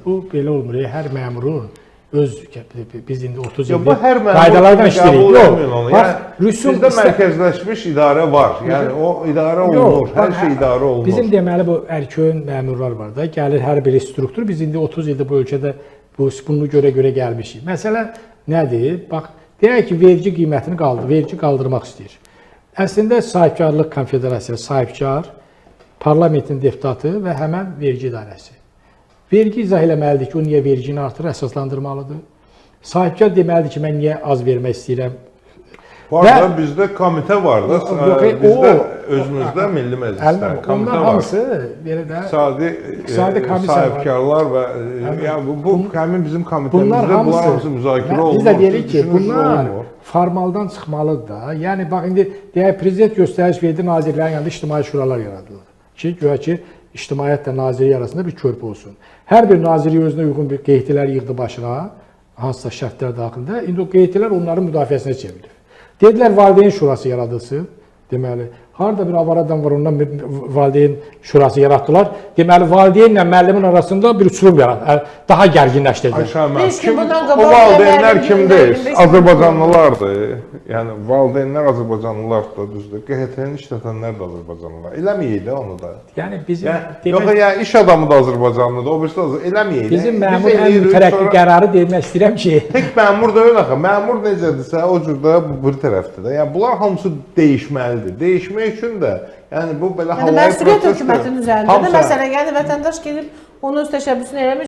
bu belə olmur. Hər məmurun öz biz indi 30 bu ildir hər qaydalardan işləyirik. Yox, bax, bizdə mərkəzləşmiş idarə var. Yəni o idarə olunur, hər şey idarə olunur. Bizim deməli bu ərköyün məmurlar var da, gəlir hər biri struktur. Biz indi 30 ildir bu ölkədə bunu görə gəlmişik. Məsələ nədir? Bax, deyək ki, vergi qiymətini vergi qaldırmaq istəyir. Əslində sahibkarlıq konfederasiyası sahibkar, parlamentin deputatı və həmən vergi idarəsi. Vergi izah eləməlidir ki, o niyə vergini artırır, əsaslandırmalıdır. Sahibkar deməlidir ki, mən niyə az vermək istəyirəm. Var da, bizdə komitə var da, bizdə özümüzdə Milli Məclisdə komitə var. Hamısı, belə də, iqtisadi sahibkarlar və bu həmin bizim komitəmizdə bunlar hamısı müzakirə olunur. Biz də deyirik ki, bunlar formaldan çıxmalıdır da. Yəni, bax, indi deyək, prezident göstəriş verdi, nazirlərin yanında ictimai şuralar yaradılır. Ki, güya ki, ictimaiyyətlə nazirlik arasında bir körpü olsun. Hər bir nazirlik özünə uyğun bir qeydlər yığdı başına, hansısa şərtlər daxilində. İndi o qeydlər onların müdafiəsinə çevrilir. Dedilər, valideyn şurası yaradılsın. Deməli, harada bir avaradan var, ondan bir valideyn şurası yaratdılar. Deməli, valideynlə müəllimin arasında bir uçurum yaratdı. Daha gərginləşdirdi. O valideynlər kimdir? Azərbaycanlılardır. Yəni, valideynlər Azərbaycanlılardır da, düzdür. QHT-ni işlətənlər də Azərbaycanlılar. Eləməyək də onu da. Yəni, bizim... Yox, yəni, iş adamı da Azərbaycanlıdır, o birisi də eləməyək. Bizim məmur ən mütərəqqi qərarı demək istəyirəm ki... Tək məmur da öyle axı. Məmur necədirsə, o cürdə bir tərəfdir də. Yəni, bunlar hamısı dəyişməlidir. Dəyişmək üçün də, yəni bu belə məsuliyyət hökumətin üzərində də məsələn, yəni vətəndaş gedib onun öz təşəbbüsünü eləmir.